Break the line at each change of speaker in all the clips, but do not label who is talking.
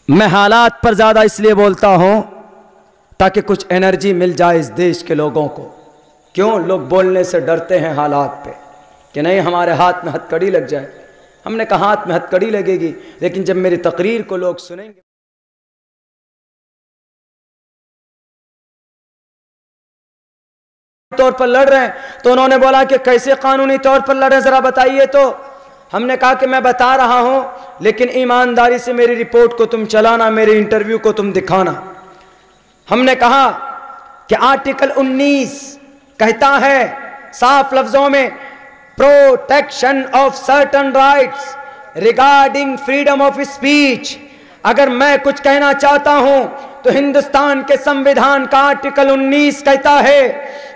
میں حالات پر زیادہ اس لیے بولتا ہوں تاکہ کچھ انرجی مل جائے اس دیش کے لوگوں کو. کیوں لوگ بولنے سے ڈرتے ہیں حالات پہ کہ نہیں ہمارے ہاتھ میں ہتھ کڑی لگ جائے. ہم نے کہا ہاتھ میں ہتھ کڑی لگے گی، لیکن جب میری تقریر کو لوگ سنیں گے طور پر لڑ رہے ہیں تو انہوں نے بولا کہ کیسے قانونی طور پر لڑ رہے ہیں ذرا بتائیے. تو ہم نے کہا کہ میں بتا رہا ہوں لیکن ایمانداری سے میری رپورٹ کو تم چلانا، میرے انٹرویو کو تم دکھانا. ہم نے کہا کہ آرٹیکل 19 کہتا ہے صاف لفظوں میں protection of certain rights regarding freedom of speech. اگر میں کچھ کہنا چاہتا ہوں تو ہندوستان کے سمویدھان کا آرٹیکل 19 کہتا ہے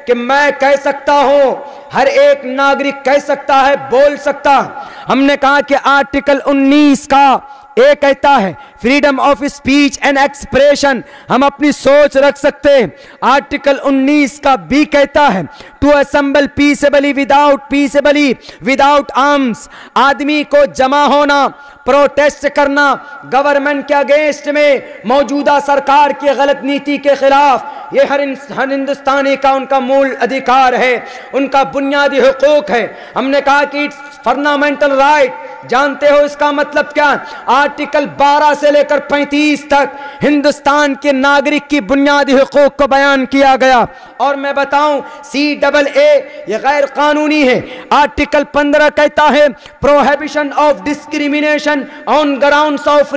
کہ میں کہہ سکتا ہوں، ہر ایک ناگرک کہہ سکتا ہے، بول سکتا. ہم نے کہا کہ آرٹیکل 19 کا اے کہتا ہے freedom of speech and expression, ہم اپنی سوچ رکھ سکتے ہیں. آرٹیکل 19 کا بی کہتا ہے ٹو اسمبل پیسیبلی وداؤٹ آرمز، آدمی کو جمع ہونا، پروٹیسٹ کرنا گورنمنٹ کے اگینسٹ میں، موجودہ سرکار کی غلط نیتی کے خلاف. یہ ہر ہندوستانی کا ان کا مول ادھیکار ہے، ان کا بنیادی حقوق ہے. ہم نے کہا کہ فنڈامنٹل رائٹ، جانتے ہو اس کا مطلب کیا؟ آرٹیکل 12 سے لے کر 35 تک ہندوستان کے ناگرک کی بنیادی حقوق کو بیان کیا گیا. اور میں بتاؤں CAA یہ غیر قانونی ہے. آرٹیکل 15 کہتا ہے prohibition of discrimination on grounds of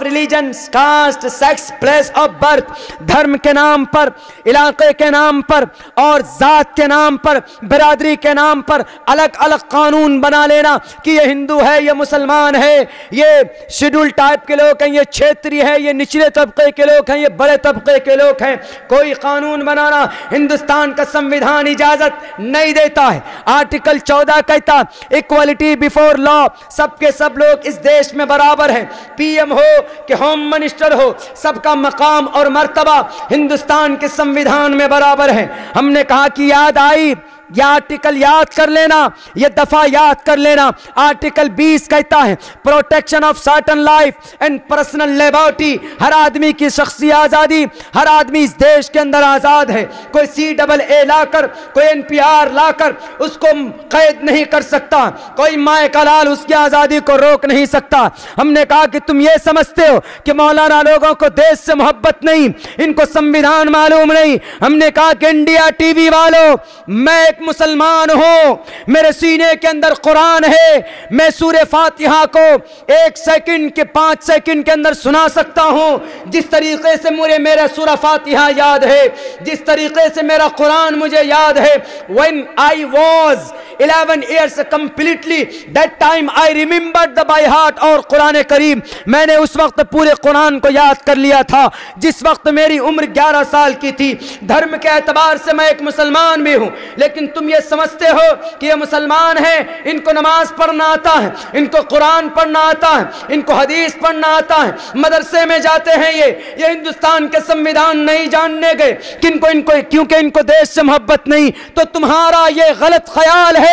religion caste sex place of birth, دھرم کے نام پر، علاقے کے نام پر اور ذات کے نام پر، برادری کے نام پر الگ الگ قانون بنا لینا کہ یہ ہندو ہے، یہ مسلمان ہے، یہ شیڈول ٹائپ کے لوگ ہیں، یہ چھیتری ہے، یہ نچلے طبقے کے لوگ ہیں، یہ بڑے طبقے کے لوگ ہیں. کوئی قانون بنانا ہندوستان کا سمویدھان اجازت نہیں دیتا ہے. آرٹیکل 14 کہتا ایکوالٹی بیفور لا، سب کے سب لوگ اس دیش میں برابر ہیں. PM ہو کہ ہوم منسٹر ہو، سب کا مقام اور مرتبہ ہندوستان کے سمویدھان میں برابر ہے. ہم نے کہا کہ یاد آئی، یہ آرٹیکل یاد کر لینا، یہ دفعہ یاد کر لینا. آرٹیکل 20 کہتا ہے protection of certain life and personal liberty, ہر آدمی کی شخصی آزادی، ہر آدمی اس دیش کے اندر آزاد ہے. کوئی CAA لا کر، کوئی NPR لا کر اس کو قید نہیں کر سکتا، کوئی مائع کا لال اس کی آزادی کو روک نہیں سکتا. ہم نے کہا کہ تم یہ سمجھتے ہو کہ مولانا لوگوں کو دیش سے محبت نہیں، ان کو سمویدھان معلوم نہیں. ہم نے کہا کہ انڈیا TV والوں، میں ایک مسلمان ہوں، میرے سینے کے اندر قرآن ہے، میں سورہ فاتحہ کو 1 سیکنڈ کے 5 سیکنڈ کے اندر سنا سکتا ہوں. جس طریقے سے مجھے میرا سورہ فاتحہ یاد ہے، جس طریقے سے میرا قرآن مجھے یاد ہے. when I was 11 years completely, that time I remembered the by heart اور قرآن کریم میں نے اس وقت پورے قرآن کو یاد کر لیا تھا جس وقت میری عمر 11 سال کی تھی. دھرم کے اعتبار سے میں ایک مسلمان بھی ہوں، لیکن تم یہ سمجھتے ہو کہ یہ مسلمان ہیں، ان کو نماز پڑھنا آتا ہے، ان کو قرآن پڑھنا آتا ہے، ان کو حدیث پڑھنا آتا ہے، مدرسے میں جاتے ہیں. یہ ہندوستان کے سمویدھان نہیں جاننے گئے کیونکہ ان کو دیش سے محبت نہیں. تو تمہارا یہ غلط خیال ہے.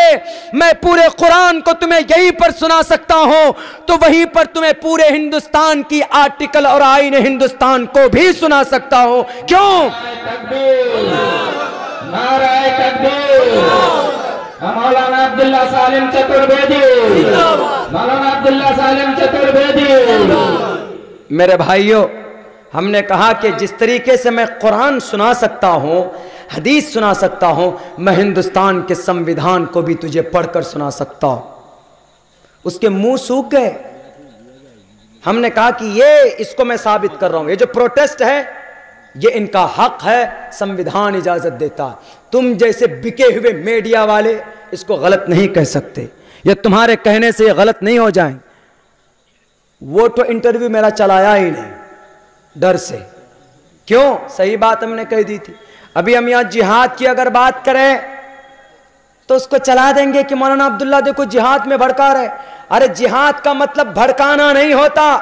میں پورے قرآن کو تمہیں یہیں پر سنا سکتا ہوں تو وہیں پر تمہیں پورے ہندوستان کی آرٹیکل اور آئین ہندوستان کو بھی سنا سکتا ہوں. کیوں؟
نعرہ تکبیر. مولانا عبداللہ سالم چترویدی، مولانا عبداللہ سالم چترویدی.
میرے بھائیوں، ہم نے کہا کہ جس طریقے سے میں قرآن سنا سکتا ہوں، حدیث سنا سکتا ہوں، میں ہندوستان کے سمویدھان کو بھی تجھے پڑھ کر سنا سکتا ہوں. اس کے منہ سوکھ گئے. ہم نے کہا کہ اس کو میں ثابت کر رہا ہوں، یہ جو پروٹیسٹ ہے یہ ان کا حق ہے، سمویدھان اجازت دیتا. تم جیسے بکے ہوئے میڈیا والے اس کو غلط نہیں کہہ سکتے، یہ تمہارے کہنے سے یہ غلط نہیں ہو جائیں. وہ تو انٹرویو میرا چلایا ہی نہیں ڈر سے. کیوں؟ صحیح بات ہم نے کہہ دی تھی. ابھی ہم یہاں جہاد کی اگر بات کریں تو اس کو چلا دیں گے کہ مولانا عبداللہ دیکھو جہاد میں بھڑکا رہے. ارے جہاد کا مطلب بھڑکانا نہیں ہوتا،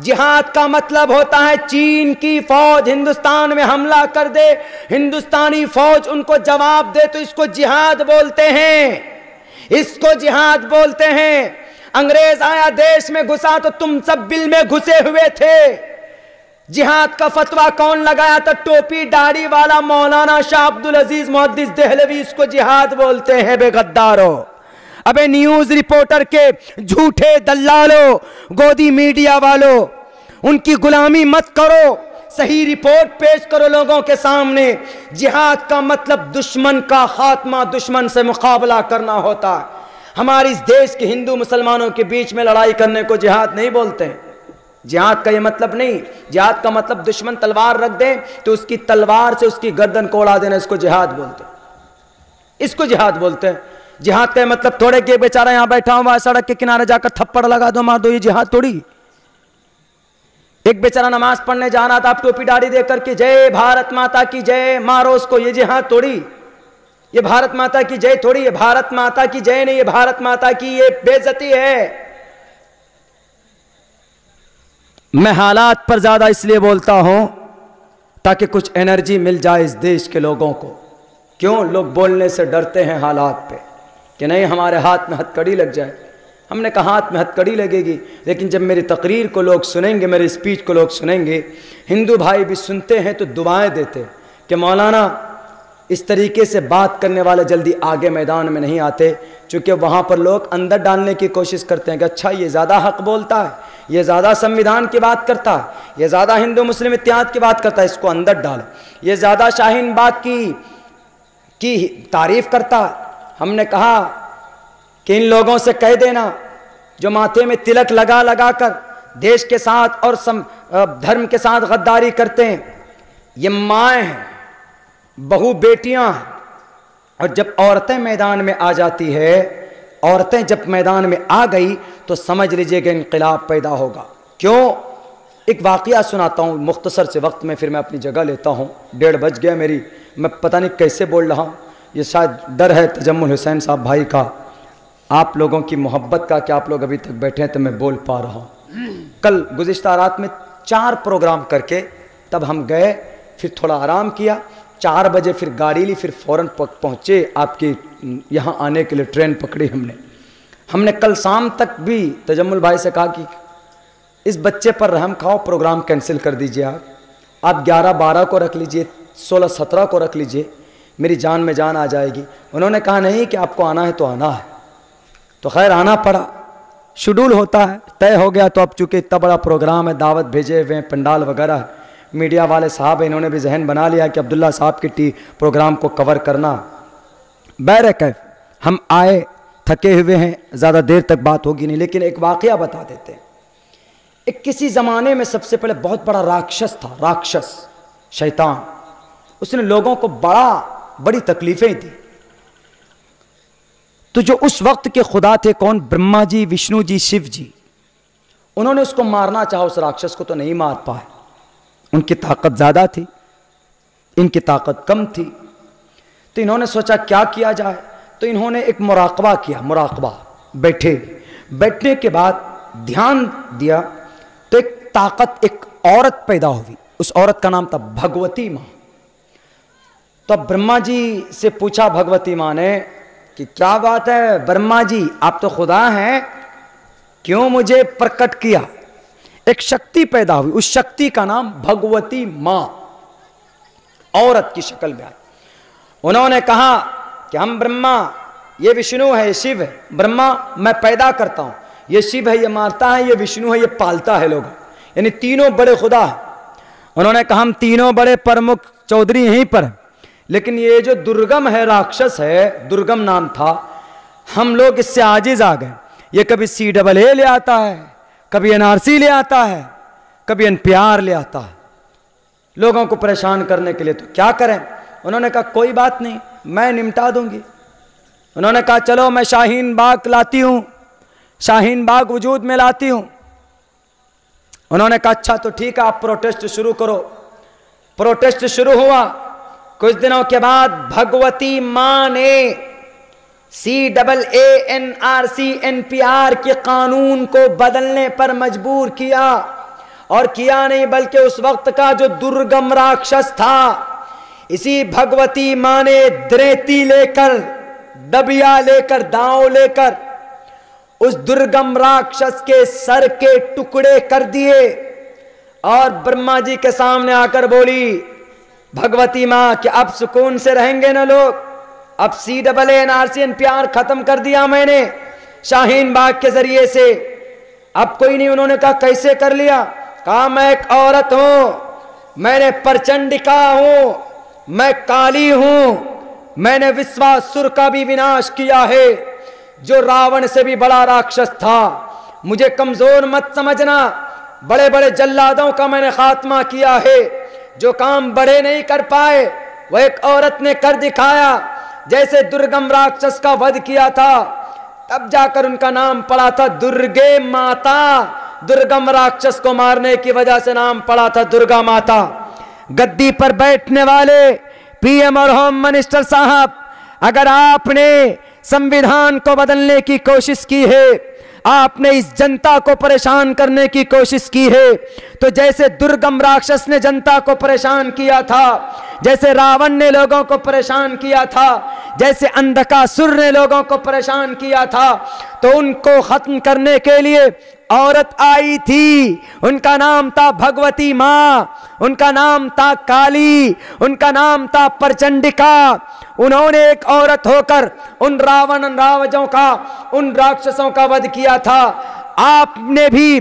جہاد کا مطلب ہوتا ہے چین کی فوج ہندوستان میں حملہ کر دے، ہندوستانی فوج ان کو جواب دے تو اس کو جہاد بولتے ہیں، اس کو جہاد بولتے ہیں. انگریز آیا دیش میں گھسا تو تم سب بل میں گھسے ہوئے تھے. جہاد کا فتویٰ کون لگایا تھا؟ ٹوپی داڑھی والا مولانا شاہ عبدالعزیز محدث دہلوی. اس کو جہاد بولتے ہیں بے غدارو. ابے نیوز رپورٹر کے جھوٹے دلالو، گودی میڈیا والو، ان کی غلامی مت کرو، صحیح رپورٹ پیش کرو لوگوں کے سامنے. جہاد کا مطلب دشمن کا خاتمہ، دشمن سے مقابلہ کرنا ہوتا ہے. ہماری اس دیش کے ہندو مسلمانوں کے بیچ میں لڑائی کرنے کو جہاد نہیں بولتے ہیں. جہاد کا یہ مطلب نہیں. جہاد کا مطلب دشمن تلوار رکھ دیں تو اس کی تلوار سے اس کی گردن کو اڑا دینا، اس کو جہاد بولتے ہیں. اس کو جہاد بولتے ہیں. جہاد کا یہ مطلب تھوڑے کہ بیچارہ یہاں بیٹھا ہوا سڑک کے کنارے جا کر تھپڑ لگا دو مار دو، یہ جہاد تھوڑی. ایک بیچارہ نماز پڑھنے جا رہا تھا، آپ ٹوپی داڑھی دے کر کے جے بھارت ماتا کی جے مارو اس کو، یہ جہاد تھوڑی. یہ بھارت ماتا کی جے تھوڑی، یہ بھارت ماتا کی جے نہیں، یہ بھارت ماتا کی یہ بے عزتی ہے. میں حالات پر زیادہ اس لیے بولتا ہوں تاکہ کچھ انرجی مل جائے اس دیش کے لوگوں کو. کیوں لوگ بولنے سے ڈرتے ہیں حالات پہ کہ نہیں ہمارے ہاتھ میں ہتھ کڑی لگ جائے. ہم نے کہا ہاتھ میں ہتھ کڑی لگے گی، لیکن جب میری تقریر کو لوگ سنیں گے، میری اسپیچ کو لوگ سنیں گے، ہندو بھائی بھی سنتے ہیں تو دعائیں دیتے کہ مولانا اس طریقے سے بات کرنے والے جلدی آگے میدان میں نہیں آتے، چونکہ وہاں پر لوگ اندر ڈالنے کی کوشش کرتے ہیں کہ اچھا یہ زیادہ حق بولتا ہے، یہ زیادہ سمویدھان کی بات کرتا ہے، یہ زیادہ ہندو مسلم اتحاد کی بات کرتا ہے، اس کو اندر ڈالو. یہ زیادہ شاہین باغ کی تعریف کرتا ہے. ہم نے کہا کہ ان لوگوں سے کہہ دینا جو ماتھے میں تلک لگا لگا کر دیش کے ساتھ اور دھرم کے ساتھ غداری کرتے ہیں، یہ مائیں ہیں، بہو بیٹیاں ہیں. اور جب عورتیں میدان میں آ جاتی ہے، عورتیں جب میدان میں آ گئی تو سمجھ لیجئے کہ انقلاب پیدا ہوگا. کیوں؟ ایک واقعہ سناتا ہوں مختصر سے وقت میں، پھر میں اپنی جگہ لیتا ہوں. 1:30 بج گیا میری، میں پتہ نہیں کیسے بول رہا ہوں. یہ شاید ڈر ہے تجمل حسین صاحب بھائی کا، آپ لوگوں کی محبت کا کہ آپ لوگ ابھی تک بیٹھے ہیں تو میں بول پا رہا ہوں. کل گزشتہ رات میں 4 پروگرام کر کے تب ہم گئے، پھر تھوڑا آرام کیا. 4 بجے پھر گاڑی لی، پھر فوراً پہنچے آپ کی یہاں آنے کے لیے ٹرین پکڑی ہم نے کل شام تک بھی تجمل بھائی سے کہا کہ اس بچے پر رحم کھاؤ، پروگرام کینسل کر دیجئے. آپ 11-12 کو رکھ لیجئے، 16-17 کو رکھ لیجئے، میری جان میں جان آ جائے گی. انہوں نے کہا نہیں کہ آپ کو آنا ہے تو آنا ہے. تو خیر آنا پڑا، شیڈول ہوتا ہے، طے ہو گیا. تو اب چونکہ اتنا بڑا پروگرام ہے، دعوت بھیجے ہوئے ہیں، پنڈال وغیرہ ہے، میڈیا والے صاحب انہوں نے بھی ذہن بنا لیا کہ عبداللہ صاحب کی پروگرام کو کور کرنا. بہرکیف ہم آئے، تھکے ہوئے ہیں، زیادہ دیر تک بات ہوگی نہیں، لیکن ایک واقعہ بتا دیتے ہیں. ایک کسی زمانے میں سب سے پہلے بہت بڑا راکشس تھا، راکشس شیطان. اس نے لوگوں کو بڑی تکلیفیں دی. تو جو اس وقت کے خدا تھے کون؟ برہما جی، وشنو جی، شیو جی. انہوں نے اس کو مارنا چاہا، اس راکشس کو تو نہیں مار پائے. ان کی طاقت زیادہ تھی، ان کی طاقت کم تھی. تو انہوں نے سوچا کیا کیا جائے. تو انہوں نے ایک مراقبہ کیا، مراقبہ. بیٹھنے کے بعد دھیان دیا تو ایک طاقت، ایک عورت پیدا ہوئی. اس عورت کا نام تھا بھگوتی ماں. تو اب برہما جی سے پوچھا بھگوتی ماں نے کہ کیا بات ہے برہما جی، آپ تو خدا ہیں، کیوں مجھے پرکٹ کیا؟ ایک شکتی پیدا ہوئی، اس شکتی کا نام بھگوتی ماں، عورت کی شکل میں آئی. انہوں نے کہا کہ ہم برہما، یہ وشنو ہے، یہ شیو ہے. برہما میں پیدا کرتا ہوں، یہ شیو ہے، یہ مارتا ہے، یہ وشنو ہے، یہ پالتا ہے لوگ. یعنی تینوں بڑے خدا ہیں. انہوں نے کہا ہم تینوں بڑے پرمکھ چودھری یہیں پر ہیں، لیکن یہ جو درگم ہے، راکشس ہے، درگم نام تھا، ہم لوگ اس سے عاجز آ گئے. یہ کبھی CAA لے آتا ہے، کبھی NRC لے آتا ہے، کبھی NPR لے آتا ہے لوگوں کو پریشان کرنے کے لیے. تو کیا کریں؟ انہوں نے کہا کوئی بات نہیں، میں نمٹا دوں گی. انہوں نے کہا چلو میں شاہین باغ لاتی ہوں، شاہین باغ وجود میں لاتی ہوں. انہوں نے کہا اچھا تو ٹھیک ہے، آپ پروٹیسٹ شروع کرو. پروٹیسٹ شروع ہوا. کچھ دنوں کے بعد بھگوتی ماں نے CAA NRC NPR کے قانون کو بدلنے پر مجبور کیا. اور کیا نہیں بلکہ اس وقت کا جو درگم راکشس تھا، اسی بھگوتی ماں نے دریتی لے کر، ڈبیا لے کر، داؤں لے کر اس درگم راکشس کے سر کے ٹکڑے کر دیے اور برہما جی کے سامنے آ کر بولی بھگوتی ماں کہ اب سکون سے رہیں گے نا لوگ، اب CAA پیار ختم کر دیا میں نے شاہین باغ کے ذریعے سے، اب کوئی نہیں۔ انہوں نے کہا کیسے کر لیا؟ کہا میں ایک عورت ہوں، میں نے پرچنڈکا ہوں، میں کالی ہوں، میں نے وسواسر کا بھی وناش کیا ہے، جو راون سے بھی بڑا راکشس تھا، مجھے کمزور مت سمجھنا، بڑے بڑے جلادوں کا میں نے خاتمہ کیا ہے، جو کام بڑے نہیں کر پائے وہ ایک عورت نے کر دکھایا، جیسے درگم راکشس کا وَدھ کیا تھا، تب جا کر ان کا نام پڑا تھا درگے ماتا، درگم راکشس کو مارنے کی وجہ سے نام پڑا تھا درگا ماتا۔ گدی پر بیٹھنے والے PM اور ہوم منسٹر صاحب، اگر آپ نے سمویدھان کو بدلنے کی کوشش کی ہے، آپ نے اس جنتا کو پریشان کرنے کی کوشش کی ہے، تو جیسے درگم راکشس نے جنتا کو پریشان کیا تھا، جیسے راون نے لوگوں کو پریشان کیا تھا، جیسے اندھکاسر نے لوگوں کو پریشان کیا تھا، تو ان کو ختم کرنے کے لیے عورت آئی تھی، ان کا نام تھا بھگوتی ماں، ان کا نام تھا کالی، ان کا نام تھا پرچنڈکا۔ انہوں نے ایک عورت ہو کر ان راوجوں کا، ان راکشسوں کا وَدھ کیا تھا۔ آپ نے بھی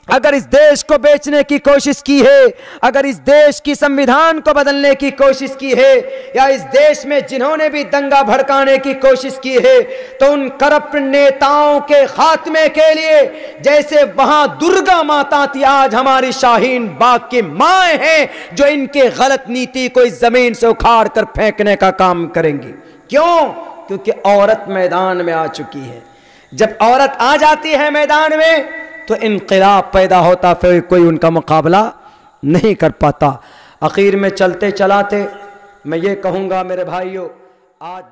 اگر اس دیش کو بیچنے کی کوشش کی ہے، اگر اس دیش کی سمویدھان کو بدلنے کی کوشش کی ہے، یا اس دیش میں جنہوں نے بھی دنگا بھڑکانے کی کوشش کی ہے، تو ان کرپٹ نیتاؤں کے خاتمے کے لیے جیسے وہاں درگا ماتا تھی، آج ہماری شاہین باغ کی مائیں ہیں جو ان کے غلط نیتی کو اس زمین سے اکھاڑ کر پھینکنے کا کام کریں گی۔ کیوں؟ کیونکہ عورت میدان میں آ چکی ہے۔ جب عورت آ جاتی ہے میدان میں تو انقلاب پیدا ہوتا، پھر کوئی ان کا مقابلہ نہیں کر پاتا۔ آخر میں چلتے چلاتے میں یہ کہوں گا میرے بھائیوں، آج